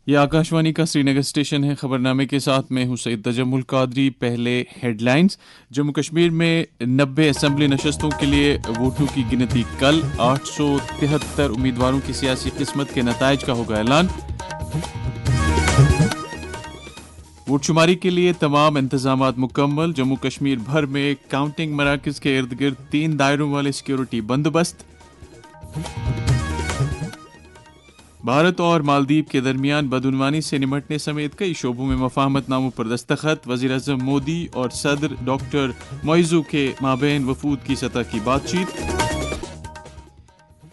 یہ آکاشوانی کا سری نگر اسٹیشن ہے. خبرنامے کے ساتھ میں ہوں سید تجمل قادری. پہلے ہیڈ لائنز. جموں کشمیر میں 90 اسمبلی نشستوں کے لیے ووٹوں کی گنتی کل. 873 امیدواروں کی سیاسی قسمت کے نتائج کا ہوگا اعلان. ووٹ شماری کے لیے تمام انتظامات مکمل. جموں کشمیر بھر میں کاؤنٹنگ مراکز کے ارد گرد 3 دائروں والے سیکیورٹی بندوبست. بھارت اور مالدیپ کے درمیان بدعنوانی سے نمٹنے سمیت کئی شعبوں میں مفاہمت ناموں پر دستخط. وزیر اعظم مودی اور صدر ڈاکٹر معیزو کے مابین وفود کی سطح کی بات چیت.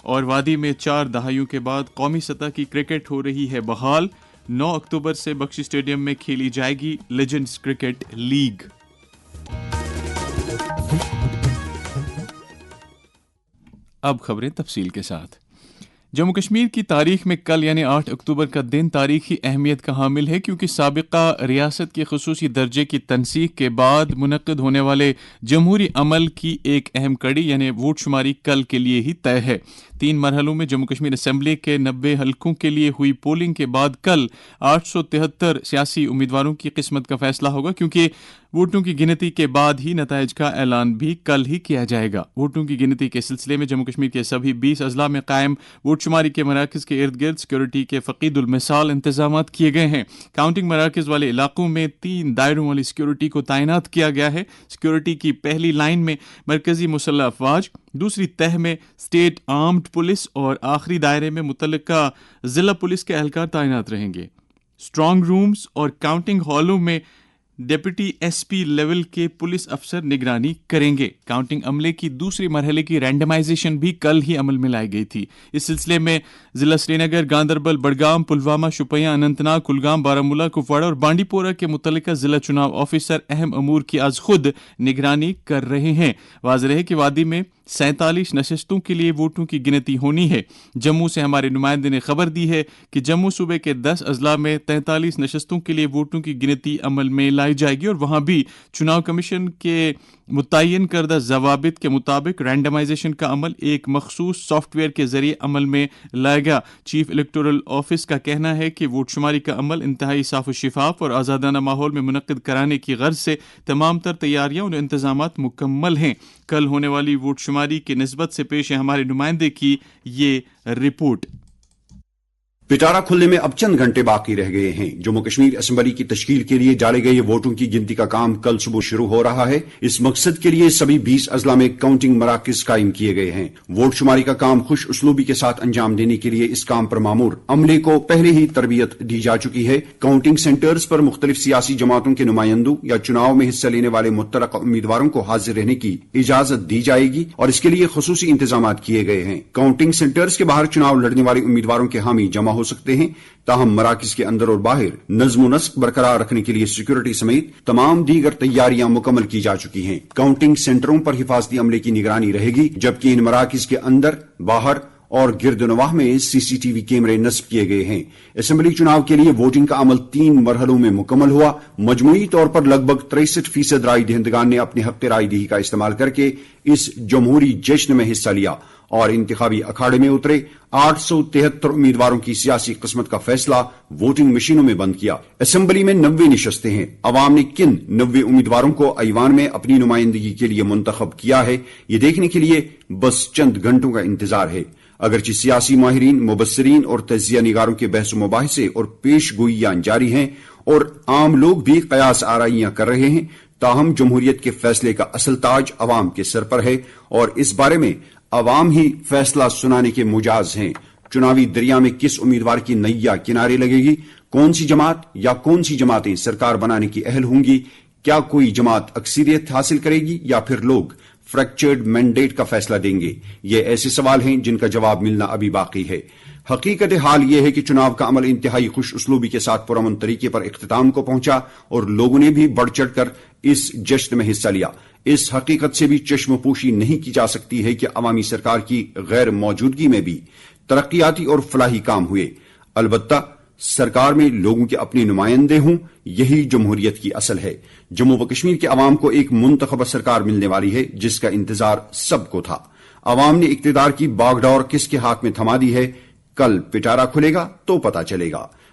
اور وادی میں 4 دہائیوں کے بعد قومی سطح کی کرکٹ ہو رہی ہے بحال. 9 اکتوبر سے بخشی اسٹیڈیم میں کھیلی جائے گی لیجنڈز کرکٹ لیگ. اب خبریں تفصیل کے ساتھ. جموں کشمیر کی تاریخ میں کل یعنی 8 اکتوبر کا دن تاریخی اہمیت کا حامل ہے کیونکہ سابقہ ریاست کے خصوصی درجے کی تنسیخ کے بعد منعقد ہونے والے جمہوری عمل کی ایک اہم کڑی یعنی ووٹ شماری کل کے لیے ہی طے ہے. 3 مرحلوں میں جموں کشمیر اسمبلی کے 90 حلقوں کے لیے ہوئی پولنگ کے بعد کل 873 سیاسی امیدواروں کی قسمت کا فیصلہ ہوگا کیونکہ ووٹوں کی گنتی کے بعد ہی نتائج کا اعلان بھی کل ہی کیا جائے گا. ووٹوں کی گنتی کے سلسلے میں جموں کشمیر کے سبھی 20 اضلاع میں قائم ووٹ شماری کے مراکز کے ارد گرد سیکورٹی کے فقید المثال انتظامات کیے گئے ہیں. کاؤنٹنگ مراکز والے علاقوں میں 3 دائروں والی سیکورٹی کو تعینات کیا گیا ہے. سیکورٹی کی پہلی لائن میں مرکزی مسلح افواج، دوسری تہہ میں اسٹیٹ آرمڈ پولیس اور آخری دائرے میں متعلقہ ضلع پولیس کے اہلکار تعینات رہیں گے. اسٹرانگ رومز اور کاؤنٹنگ ہالوں میں ڈپٹی ایس پی لیول کے پولیس افسر نگرانی کریں گے. کاؤنٹنگ عملے کی دوسری مرحلے کی رینڈمائزیشن بھی کل ہی عمل میں لائی گئی تھی. اس سلسلے میں ضلع سری نگر، گاندربل، بڈگام، پلوامہ، شوپیاں، اننت ناگ، کلگام، بارہمولہ، کپواڑہ اور بانڈی پورہ کے متعلقہ ضلع چناؤ آفیسر اہم امور کی از خود نگرانی کر رہے ہیں. واضح ہے کہ وادی میں 47 نشستوں کے لیے ووٹوں کی گنتی ہونی ہے. جموں سے ہمارے نمائندے نے خبر دی ہے کہ جموں صوبے کے 10 اضلاع میں 43 نشستوں کے لیے ووٹوں کی گنتی عمل میں لائی جائے گی اور وہاں بھی چناؤ کمیشن کے متعین کردہ ضوابط کے مطابق رینڈمائزیشن کا عمل ایک مخصوص سافٹ ویئر کے ذریعے عمل میں لائے گا. چیف الیکٹورل آفس کا کہنا ہے کہ ووٹ شماری کا عمل انتہائی صاف و شفاف اور آزادانہ ماحول میں منعقد کرانے کی غرض سے تمام تر تیاریاں اور انتظامات مکمل ہیں. کل ہونے والی ووٹ شماری کی نسبت سے پیش ہے ہمارے نمائندے کی یہ رپورٹ. پٹارا کھلنے میں اب چند گھنٹے باقی رہ گئے ہیں. جموں کشمیر اسمبلی کی تشکیل کے لیے ڈالے گئے ووٹوں کی گنتی کا کام کل صبح شروع ہو رہا ہے. اس مقصد کے لیے سبھی 20 اضلاع میں کاؤنٹنگ مراکز قائم کیے گئے ہیں. ووٹ شماری کا کام خوش اسلوبی کے ساتھ انجام دینے کے لیے اس کام پر مامور عملے کو پہلے ہی تربیت دی جا چکی ہے. کاؤنٹنگ سینٹرز پر مختلف سیاسی جماعتوں کے نمائندوں یا چناؤ میں حصہ لینے والے متعلقہ امیدواروں کو حاضر رہنے کی اجازت دی جائے گی اور اس کے لیے خصوصی انتظامات کیے گئے ہیں. کاؤنٹنگ سینٹرز کے باہر چناؤ لڑنے والے امیدواروں کے حامی جمع ہو سکتے ہیں. تاہم مراکز کے اندر اور باہر نظم و نسق برقرار رکھنے کے لیے سیکورٹی سمیت تمام دیگر تیاریاں مکمل کی جا چکی ہیں. کاؤنٹنگ سینٹروں پر حفاظتی عملے کی نگرانی رہے گی جبکہ ان مراکز کے اندر، باہر اور گرد و نواح میں CCTV کیمرے نصب کیے گئے ہیں. اسمبلی چناؤ کے لیے ووٹنگ کا عمل 3 مرحلوں میں مکمل ہوا. مجموعی طور پر لگ بھگ 63% رائے دہندگان نے اپنے حق رائے دہی کا استعمال کر کے اس جمہوری جشن میں حصہ لیا اور انتخابی اکھاڑے میں اترے. 873 امیدواروں کی سیاسی قسمت کا فیصلہ ووٹنگ مشینوں میں بند کیا. اسمبلی میں 90 نشستیں ہیں. عوام نے کن 90 امیدواروں کو ایوان میں اپنی نمائندگی کے لیے منتخب کیا ہے یہ دیکھنے کے لیے بس چند گھنٹوں کا انتظار ہے. اگرچہ سیاسی ماہرین، مبصرین اور تجزیہ نگاروں کے بحث و مباحثے اور پیش گوئیاں جاری ہیں اور عام لوگ بھی قیاس آرائیاں کر رہے ہیں، تاہم جمہوریت کے فیصلے کا اصل تاج عوام کے سر پر ہے اور اس بارے میں عوام ہی فیصلہ سنانے کے مجاز ہیں. چناوی دریا میں کس امیدوار کی نیا کنارے لگے گی، کون سی جماعت یا کون سی جماعتیں سرکار بنانے کی اہل ہوں گی، کیا کوئی جماعت اکثریت حاصل کرے گی یا پھر لوگ فریکچرڈ مینڈیٹ کا فیصلہ دیں گے، یہ ایسے سوال ہیں جن کا جواب ملنا ابھی باقی ہے. حقیقت حال یہ ہے کہ چناؤ کا عمل انتہائی خوش اسلوبی کے ساتھ پرامن طریقے پر اختتام کو پہنچا اور لوگوں نے بھی بڑھ چڑھ کر اس جشن میں حصہ لیا. اس حقیقت سے بھی چشم پوشی نہیں کی جا سکتی ہے کہ عوامی سرکار کی غیر موجودگی میں بھی ترقیاتی اور فلاحی کام ہوئے. البتہ سرکار میں لوگوں کے اپنے نمائندے ہوں، یہی جمہوریت کی اصل ہے. جموں و کشمیر کے عوام کو ایک منتخبہ سرکار ملنے والی ہے جس کا انتظار سب کو تھا. عوام نے اقتدار کی باغ ڈور کس کے ہاتھ میں تھما دی ہے، کل پٹارا کھلے گا تو پتہ چلے گا.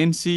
NC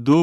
2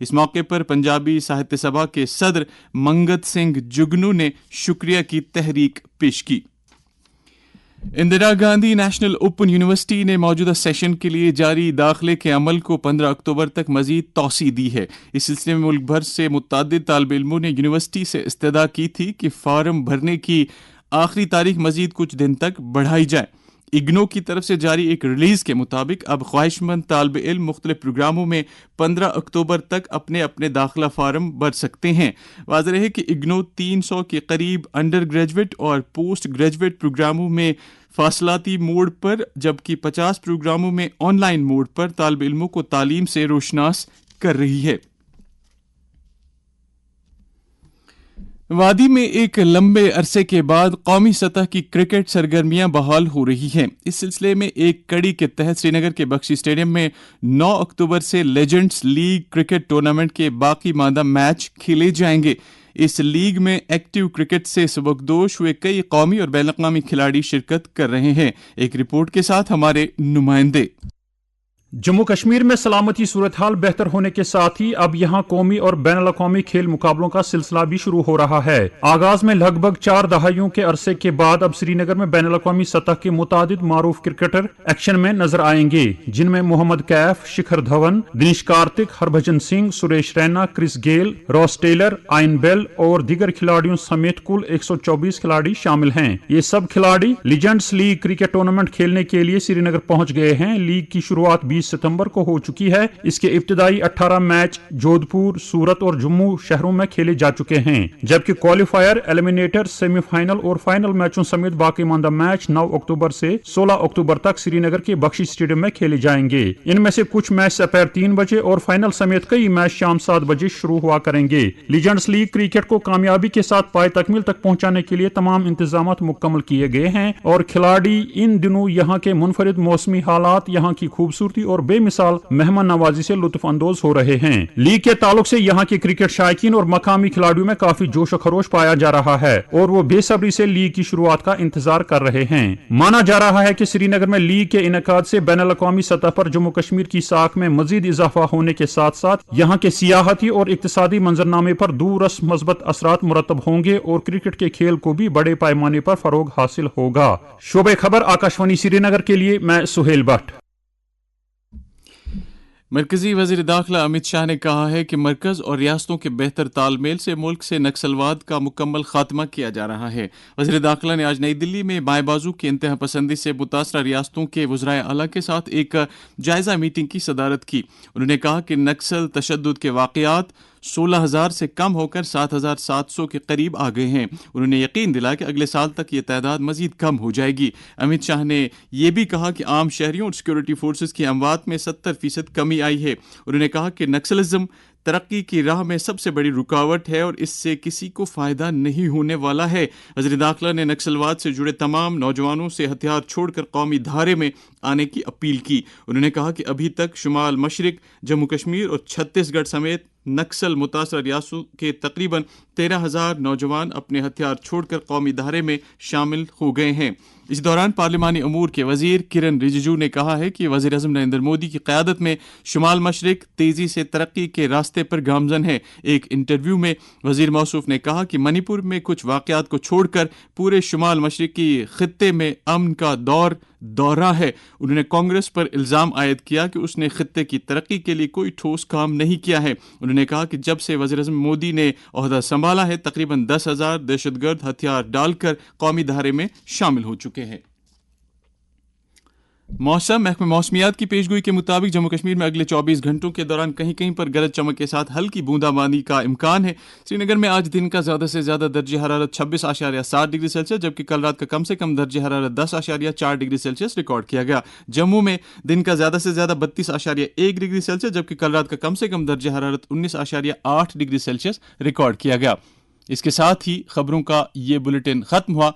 اس موقع پر پنجابی ساہتیہ سبھا کے صدر منگت سنگھ جگنو نے شکریہ کی تحریک پیش کی۔ Indira Gandhi national open university نے موجودہ سیشن کے لیے جاری داخلے کے عمل کو 15 اکتوبر تک مزید توسیع دی ہے۔ اس سلسلے میں ملک بھر سے متعدد طالب علموں نے یونیورسٹی سے استدعا کی تھی کہ فارم بھرنے کی آخری تاریخ مزید کچھ دن تک بڑھائی جائے۔ اگنو کی طرف سے جاری ایک ریلیز کے مطابق اب خواہش مند طالب علم مختلف پروگراموں میں 15 اکتوبر تک اپنے اپنے داخلہ فارم بھر سکتے ہیں۔ واضح رہے کہ اگنو 300 کے قریب انڈر گریجویٹ اور پوسٹ گریجویٹ پروگراموں میں فاصلاتی موڈ پر جبکہ 50 پروگراموں میں آن لائن موڈ پر طالب علموں کو تعلیم سے روشناس کر رہی ہے۔ وادی میں ایک لمبے عرصے کے بعد قومی سطح کی کرکٹ سرگرمیاں بحال ہو رہی ہیں۔ اس سلسلے میں ایک کڑی کے تحت سری نگر کے بخشی اسٹیڈیم میں 9 اکتوبر سے لیجنڈز لیگ کرکٹ ٹورنامنٹ کے باقی ماندہ میچ کھیلے جائیں گے۔ اس لیگ میں ایکٹیو کرکٹ سے سبکدوش ہوئے کئی قومی اور بین الاقوامی کھلاڑی شرکت کر رہے ہیں۔ ایک رپورٹ کے ساتھ ہمارے نمائندے۔ جموں کشمیر میں سلامتی صورتحال بہتر ہونے کے ساتھ ہی اب یہاں قومی اور بین الاقوامی کھیل مقابلوں کا سلسلہ بھی شروع ہو رہا ہے۔ آغاز میں لگ بھگ 4 دہائیوں کے عرصے کے بعد اب سری نگر میں بین الاقوامی سطح کے متعدد معروف کرکٹر ایکشن میں نظر آئیں گے، جن میں محمد کیف، شکھر دھون، دنیش کارتک، ہربھجن سنگھ، سریش رینا، کرس گیل، راس ٹیلر، آئن بیل اور دیگر کھلاڑیوں سمیت کل 124 کھلاڑی شامل ہیں۔ یہ سب کھلاڑی لیجنڈز لیگ کرکٹ ٹورنامنٹ کھیلنے کے لیے سری نگر پہنچ گئے ہیں۔ لیگ کی شروعات 20 ستمبر کو ہو چکی ہے۔ اس کے ابتدائی 18 میچ جودھ پور، سورت اور جموں شہروں میں کھیلے جا چکے ہیں، جبکہ کوالیفائر، ایلیمینیٹر، سیمی فائنل اور فائنل میچوں سمیت باقی ماندہ میچ 9 اکتوبر سے 16 اکتوبر تک سری نگر کے بخشی اسٹیڈیم میں کھیلے جائیں گے۔ ان میں سے کچھ میچ دوپہر 3 بجے اور فائنل سمیت کئی میچ شام 7 بجے شروع ہوا کریں گے۔ لیجنڈز لیگ کرکٹ کو کامیابی کے ساتھ پائے تکمیل تک پہنچانے کے لیے تمام انتظامات مکمل کیے گئے ہیں اور کھلاڑی ان دنوں یہاں کے منفرد موسمی حالات، یہاں کی خوبصورتی اور بے مثال مہمان نوازی سے لطف اندوز ہو رہے ہیں۔ لیگ کے تعلق سے یہاں کے کرکٹ شائقین اور مقامی کھلاڑیوں میں کافی جوش و خروش پایا جا رہا ہے اور وہ بے صبری سے لیگ کی شروعات کا انتظار کر رہے ہیں۔ مانا جا رہا ہے کہ سری نگر میں لیگ کے انعقاد سے بین الاقوامی سطح پر جموں کشمیر کی ساکھ میں مزید اضافہ ہونے کے ساتھ ساتھ یہاں کے سیاحتی اور اقتصادی منظرنامے پر دورس مثبت اثرات مرتب ہوں گے اور کرکٹ کے کھیل کو بھی بڑے پیمانے پر فروغ حاصل ہوگا۔ شعبہ خبر آکاشوانی سری نگر کے لیے میں سہیل بٹ۔ مرکزی وزیر داخلہ امت شاہ نے کہا ہے کہ مرکز اور ریاستوں کے بہتر تال میل سے ملک سے نکسلواد کا مکمل خاتمہ کیا جا رہا ہے۔ وزیر داخلہ نے آج نئی دلی میں بائیں بازو کی انتہا پسندی سے متاثرہ ریاستوں کے وزرائے اعلیٰ کے ساتھ ایک جائزہ میٹنگ کی صدارت کی۔ انہوں نے کہا کہ نکسل تشدد کے واقعات 16,000 سے کم ہو کر 7,700 کے قریب آ گئے ہیں۔ انہوں نے یقین دلایا کہ اگلے سال تک یہ تعداد مزید کم ہو جائے گی۔ امت شاہ نے یہ بھی کہا کہ عام شہریوں اور سیکورٹی فورسز کی اموات میں 70% کمی آئی ہے۔ انہوں نے کہا کہ نکسلزم ترقی کی راہ میں سب سے بڑی رکاوٹ ہے اور اس سے کسی کو فائدہ نہیں ہونے والا ہے۔ وزیر داخلہ نے نکسلواد سے جڑے تمام نوجوانوں سے ہتھیار چھوڑ کر قومی دھارے میں آنے کی اپیل کی۔ انہوں نے کہا کہ ابھی تک شمال مشرق، جموں کشمیر اور چھتیس گڑھ سمیت نکسل متاثرہ ریاستوں کے تقریباً 13,000 نوجوان اپنے ہتھیار چھوڑ کر قومی دھارے میں شامل ہو گئے ہیں۔ اس دوران پارلیمانی امور کے وزیر کرن رجیجو نے کہا ہے کہ وزیر اعظم نریندر مودی کی قیادت میں شمال مشرق تیزی سے ترقی کے راستے پر گامزن ہے۔ ایک انٹرویو میں وزیر موصوف نے کہا کہ منی پور میں کچھ واقعات کو چھوڑ کر پورے شمال مشرقی خطے میں امن کا دورہ ہے۔ انہوں نے کانگریس پر الزام عائد کیا کہ اس نے خطے کی ترقی کے لیے کوئی ٹھوس کام نہیں کیا ہے۔ انہوں نے کہا کہ جب سے وزیر اعظم مودی نے عہدہ سنبھالا ہے تقریباً 10,000 دہشت گرد ہتھیار ڈال کر قومی دھارے میں شامل ہو چکے ہیں۔ موسم محکمہ موسمیات کی پیشگوئی کے مطابق جموں کشمیر میں اگلے 24 گھنٹوں کے دوران کہیں کہیں پر گرج چمک کے ساتھ ہلکی بوندا باندی کا امکان ہے۔ سری نگر میں آج دن کا زیادہ سے زیادہ درجہ حرارت 26.7 ڈگری سیلسیس جبکہ کل رات کا کم سے کم درجہ حرارت 10.4 ڈگری سیلسیس ریکارڈ کیا گیا۔ جموں میں دن کا زیادہ سے زیادہ 32.1 ڈگری سیلسیس جبکہ کل رات کا کم سے کم درجہ حرارت 19.8 ڈگری سیلسیس ریکارڈ کیا گیا۔ اس کے ساتھ ہی خبروں کا یہ بلیٹن ختم ہوا۔